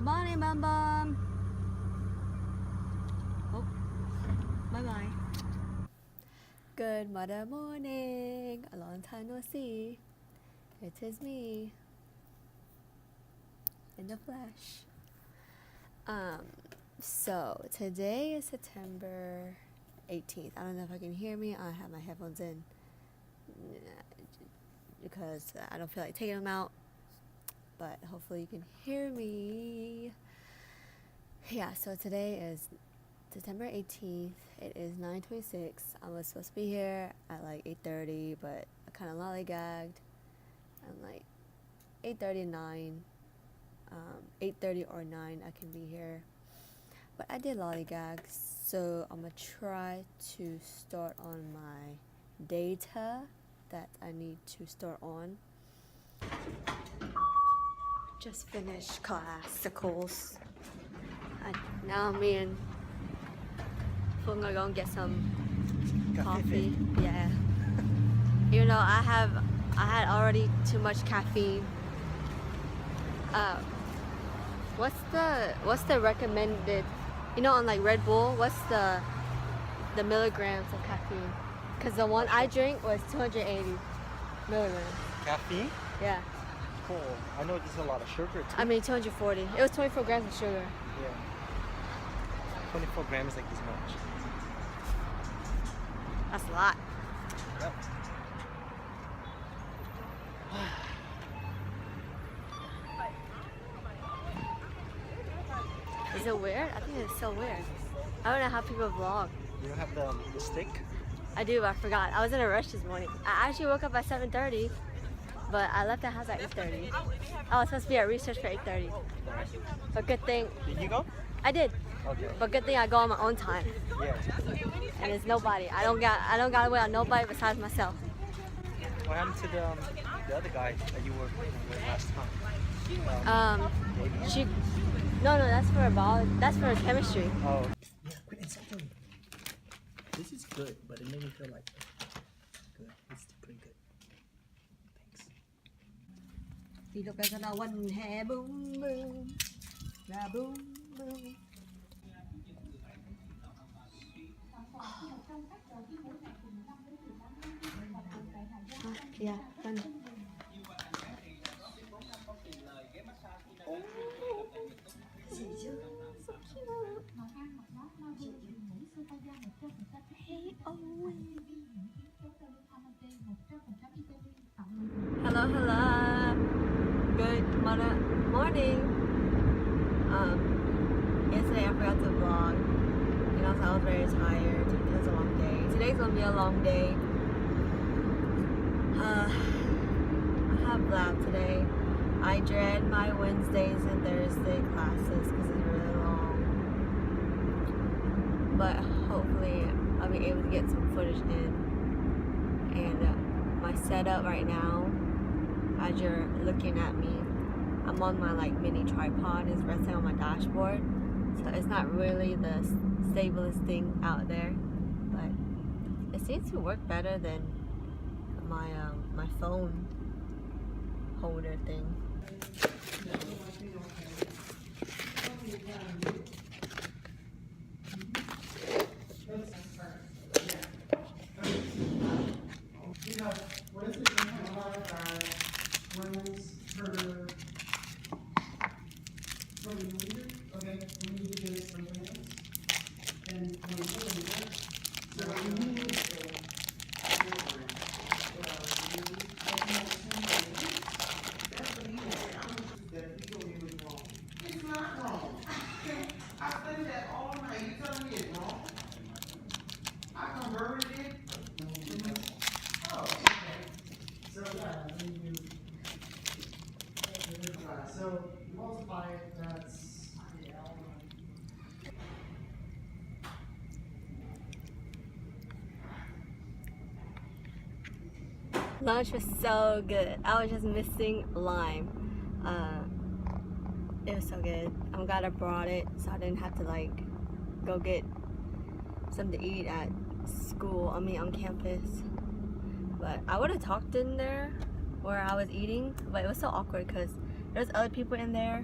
morning, Bum Bum. Oh, bye-bye. Good mother morning. A long time no see. It is me. In the flesh. So today is September 18th. I don't know if I can hear me. I have my headphones in because I don't feel like taking them out. But hopefully you can hear me. Yeah, so today is September 18th. It is 9:26. I was supposed to be here at like 8:30, but I kind of lollygagged. And like 8:30 and 9, 8:30 or 9, I can be here. But I did lollygag, so I'm gonna try to start on my data that I need to start on. Just finished classicals. Now me and Phung are gonna get some coffee. Yeah. Even though I had already too much caffeine. What's the recommended? You know, on like Red Bull, what's the milligrams of caffeine? Cause the one I drank was 280 milligrams. Caffeine? Yeah. Cool. I know there's a lot of sugar too. I mean 240. It was 24 grams of sugar. Yeah. 24 grams like this much. That's a lot. Yep. Is it weird? I think it's so weird. I don't know how people vlog. You don't have the stick? I do, but I forgot. I was in a rush this morning. I actually woke up at 7:30, but I left the house at 8:30. I was supposed to be at research for 8:30. But good thing. Did you go? I did. Okay. But good thing I go on my own time. Yeah. And there's nobody. I don't gotta wait on nobody besides myself. What happened to the other guy that you were with last time? David? No, that's for biology. That's for chemistry. Oh. Yeah, quit insulting. This is good, but it made me feel like good. It's pretty good. Thanks. Thì lúc đó nó one hair boom boom, la boom boom. Yeah, fun. Hello. Good morning. Yesterday I forgot to vlog. You know, so I was very tired. It was a long day. Today's gonna be a long day. I have lab today. I dread my Wednesdays and Thursday classes because it's really long. But hopefully I'll be able to get some footage in. And my setup right now, as you're looking at me, I'm on my like mini tripod. It's resting on my dashboard, so it's not really the stablest thing out there, but it seems to work better than my phone holder thing. What is it? Reynolds per milliliter? Okay, we need to get it from Reynolds. And so we need it's not wrong. I studied that all night. You telling me it's wrong? I converted it. Oh, okay. So yeah, then you so you multiply it, that's Lunch was so good. I was just missing lime. It was so good. I'm glad I brought it so I didn't have to like go get something to eat at school. I mean on campus. But I would have talked in there where I was eating, but it was so awkward because there's other people in there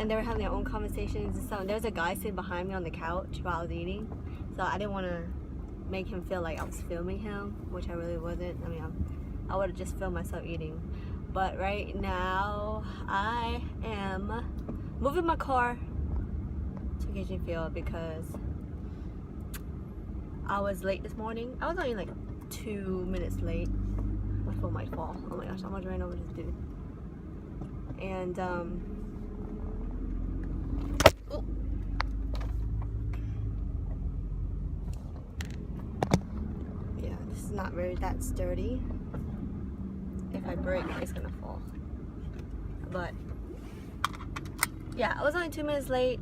and they were having their own conversations and stuff. And there was a guy sitting behind me on the couch while I was eating, so I didn't want to make him feel like I was filming him, which I really wasn't. I mean, I would have just filmed myself eating. But right now, I am moving my car to Kitchen Field because I was late this morning. I was only like 2 minutes late. My phone might fall. Oh my gosh, I almost ran over this dude. And oh. Yeah, this is not very that sturdy. If I break, it's gonna fall. But yeah, I was only 2 minutes late,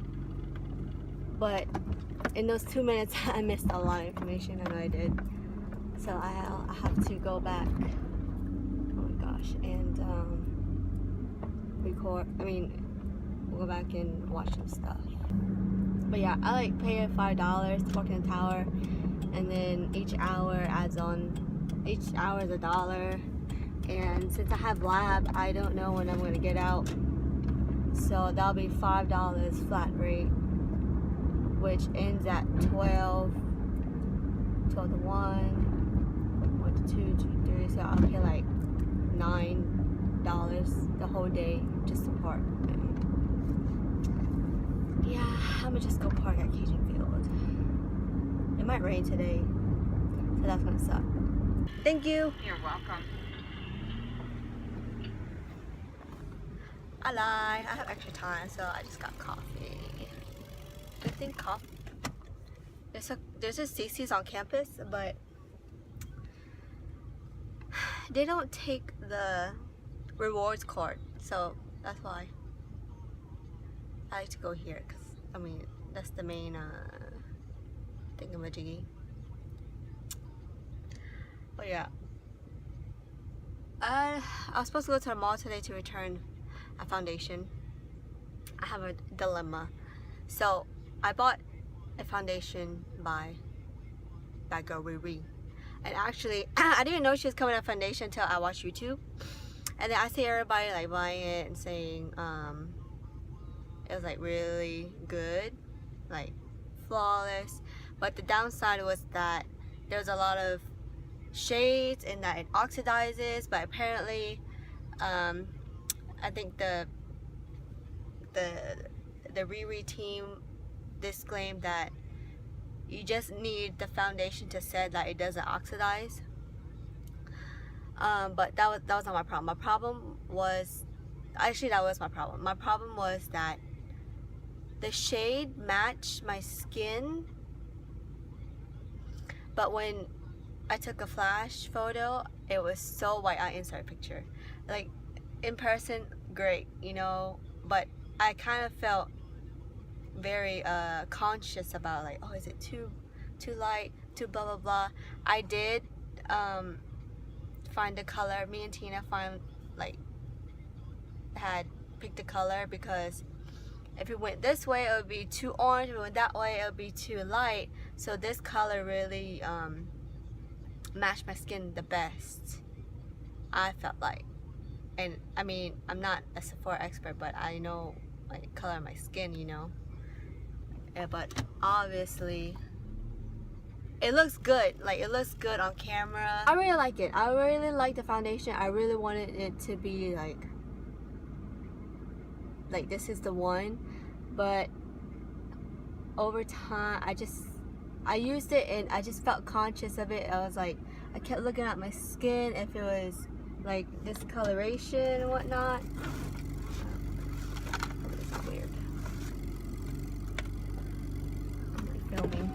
but in those 2 minutes I missed a lot of information. I know I did. So I have to go back, oh my gosh, and we'll go back and watch some stuff. But yeah, I like pay $5 to walk in the tower, and then each hour adds on. Each hour is $1, and since I have lab, I don't know when I'm gonna get out. So that'll be $5 flat rate, which ends at 12 to 1, 1 to 2, 2 to 3. So I'll pay like $9 the whole day just to park. Yeah, I'm gonna just go park at Cajun Field. It might rain today, so that's gonna suck. Thank you. You're welcome. I lied. I have extra time, so I just got coffee. I think coffee. There's a CC's on campus, but they don't take the rewards card, so that's why I like to go here. Cause I mean that's the main thingamajiggy. But yeah, I was supposed to go to the mall today to return a foundation. I have a dilemma. So I bought a foundation by that girl Riri, and actually I didn't know she was coming out foundation until I watched YouTube, and then I see everybody like buying it and saying it was like really good, like flawless, but the downside was that there was a lot of shades and that it oxidizes. But apparently I think the Riri team disclaimed that you just need the foundation to say that it doesn't oxidize. But that was not my problem. My problem was, actually that was my problem. My problem was that the shade matched my skin, but when I took a flash photo, it was so white. I insert a picture. Like in person, great, you know, but I kind of felt very conscious about like, oh, is it too light, too blah blah blah. I did find the color. Me and Tina had picked the color, because if it went this way it would be too orange, if it went that way it would be too light. So this color really matched my skin the best, I felt like. And I mean, I'm not a Sephora expert, but I know like color my skin, you know. Yeah, but obviously it looks good. Like it looks good on camera. I really like it. I really like the foundation. I really wanted it to be like this is the one. But over time I used it and I just felt conscious of it. I was like, I kept looking at my skin if it was like discoloration and whatnot. It's weird. I'm like filming.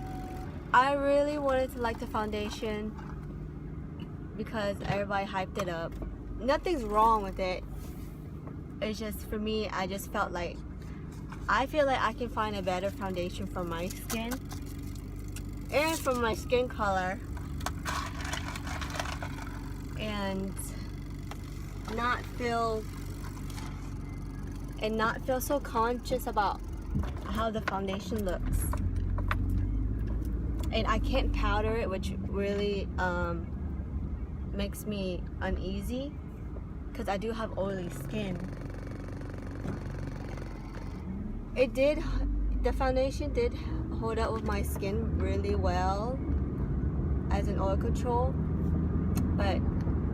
I really wanted to like the foundation because everybody hyped it up. Nothing's wrong with it. It's just, for me, I just felt like I feel like I can find a better foundation for my skin and for my skin color, and not feel so conscious about how the foundation looks. And I can't powder it, which really makes me uneasy because I do have oily skin. it did, the foundation did hold up with my skin really well as an oil control, but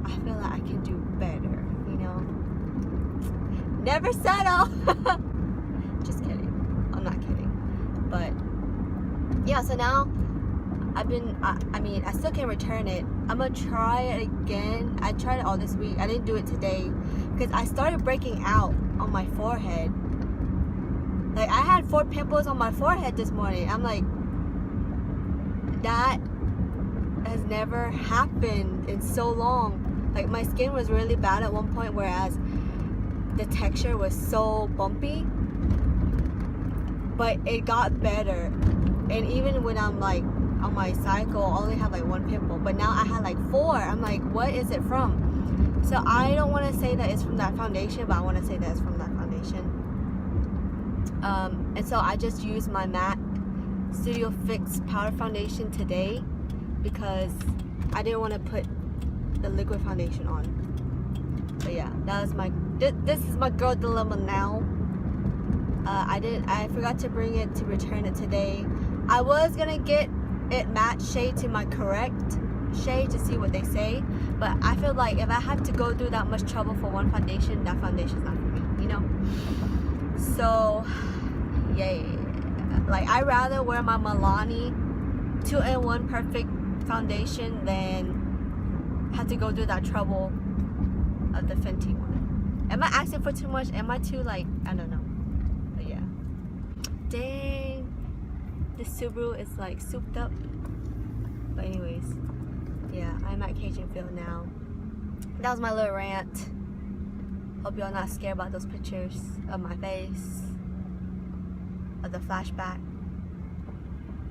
I feel like I can do better, you know? Never settle! Just kidding. I'm not kidding. But yeah, so now I mean, I still can return it. I'm gonna try it again. I tried it all this week. I didn't do it today because I started breaking out on my forehead. Like, I had 4 pimples on my forehead this morning. I'm like, that has never happened in so long. Like, my skin was really bad at one point, whereas the texture was so bumpy. But it got better. And even when I'm like on my cycle, I only have like 1 pimple. But now I had like 4. I'm like, what is it from? So I don't want to say that it's from that foundation, but I want to say that it's from that foundation. And so I just used my MAC Studio Fix powder foundation today because I didn't want to put the liquid foundation on. But yeah, that was my, this is my girl dilemma now. I forgot to bring it to return it today. I was gonna get it match shade to my correct shade to see what they say, but I feel like if I have to go through that much trouble for one foundation, that foundation's not for me, you know? So, yay. Like, I'd rather wear my Milani 2-in-1 perfect foundation than have to go through that trouble of the Fenty one. Am I asking for too much? Am I too, like, I don't know. But yeah. Dang. The Subaru is like souped up. But anyways, yeah, I'm at Cajunfield now. That was my little rant. Hope y'all not scared about those pictures of my face, of the flashback.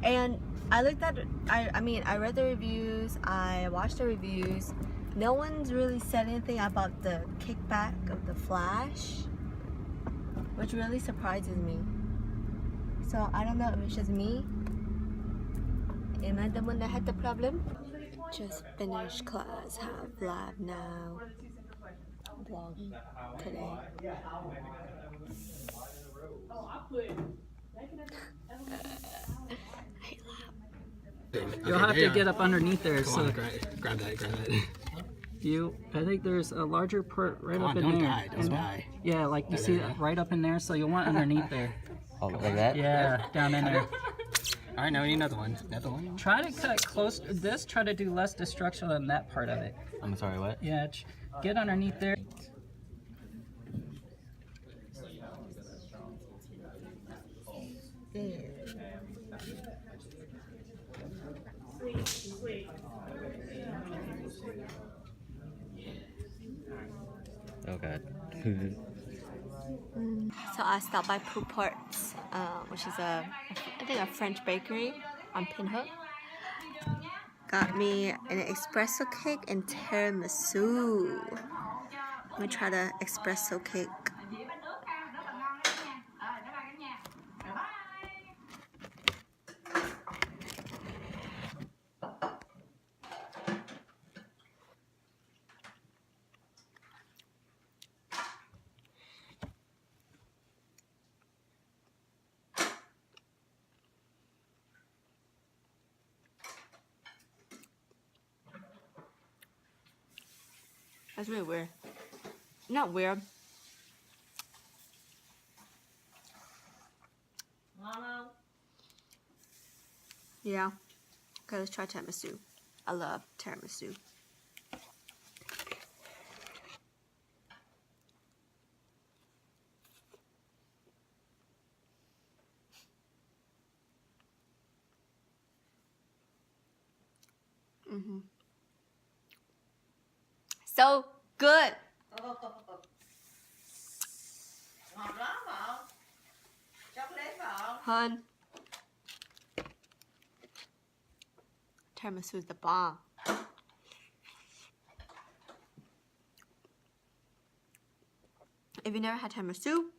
And I looked at, I mean, I read the reviews, I watched the reviews. No one's really said anything about the kickback of the flash, which really surprises me. So I don't know if it's just me. Am I the one that had the problem? Just finished class, have lab now. Vlogging today. You'll have to get up underneath there. Come on, grab that. I think there's a larger part right up in don't there. die, don't die. Yeah, like you see that right up in there, so you'll want underneath there. Oh, like that? Yeah, down in there. All right, now we need another one. Another one? Try to cut close. Try to do less destruction on that part of it. I'm sorry, what? Yeah, get underneath there. Oh, God. So I stopped by Pouport's, which is I think a French bakery on Pinhook. Got me an espresso cake and tiramisu. Let me try the espresso cake. That's really weird. Not weird. Yeah. Okay, let's try tiramisu. I love tiramisu. So good. Hun. Tiramisu is the bomb. If you never had tiramisu,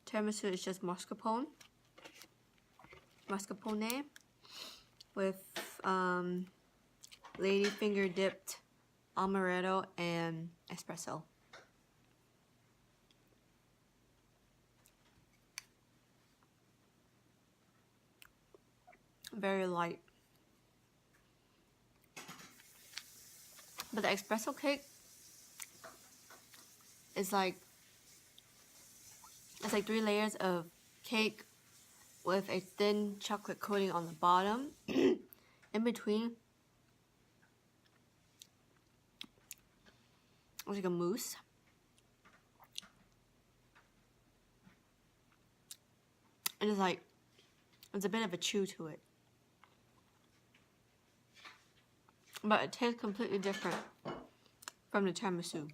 tiramisu is just mascarpone with ladyfinger dipped amaretto and espresso. very light. But the espresso cake is like, it's like 3 layers of cake with a thin chocolate coating on the bottom. In between, it's like a mousse. And it's like, it's a bit of a chew to it. But it tastes completely different from the tiramisu.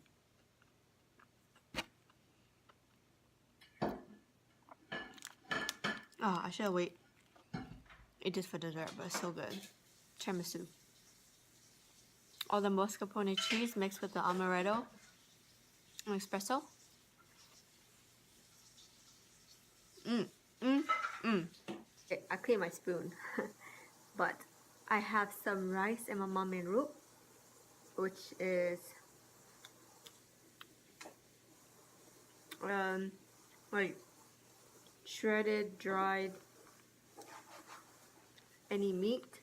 Oh, I should have waited. Eat this for dessert, but it's so good. Tiramisu. All the mascarpone cheese mixed with the amaretto and espresso. I cleaned my spoon, but I have some rice in my mom made roux, which is like shredded, dried, any meat.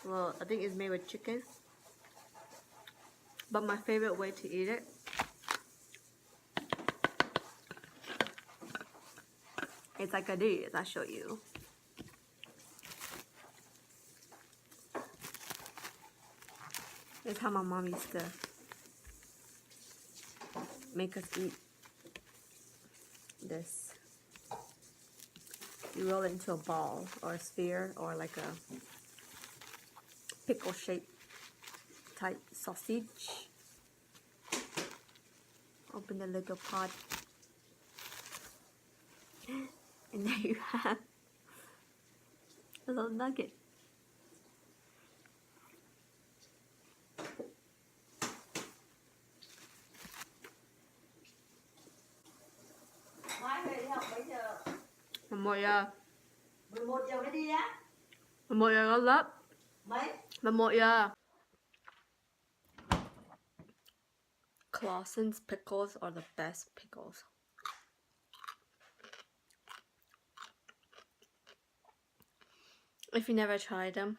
Well, I think it's made with chicken, but my favorite way to eat it it's like a this. I'll show you. This is how my mom used to make us eat this. You roll it into a ball or a sphere or like a pickle shaped type sausage. Open the little pot. And there you have a little nugget. Mai về đi học bây giờ 11 giờ. 11 giờ mới đi á. 11 giờ có lớp. Mấy? 11 giờ. Clausen's pickles are the best pickles. If you never tried them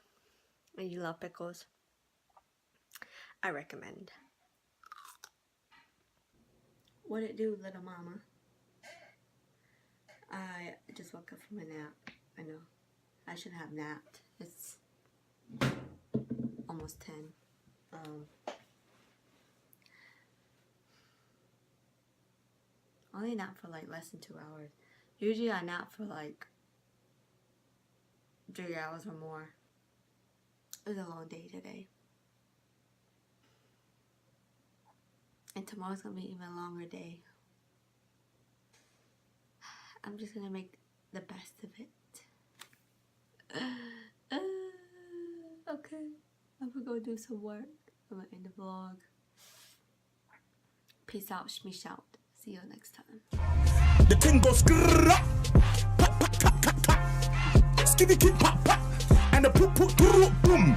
and you love pickles, I recommend. What it do, little mama? I just woke up from a nap. I know. I should have napped. It's almost 10. I only nap for like less than 2 hours. Usually I nap for like 3 hours or more. It was a long day today. And tomorrow's gonna be an even longer day. I'm just gonna make the best of it. Okay. I'm gonna go do some work. I'm gonna end the vlog. Peace out, shmish out. See you next time. The thing goes grrrr, pop, pop, pop, pop, pop. Skitty, kid, pop, pop. And the poop, poop, boom.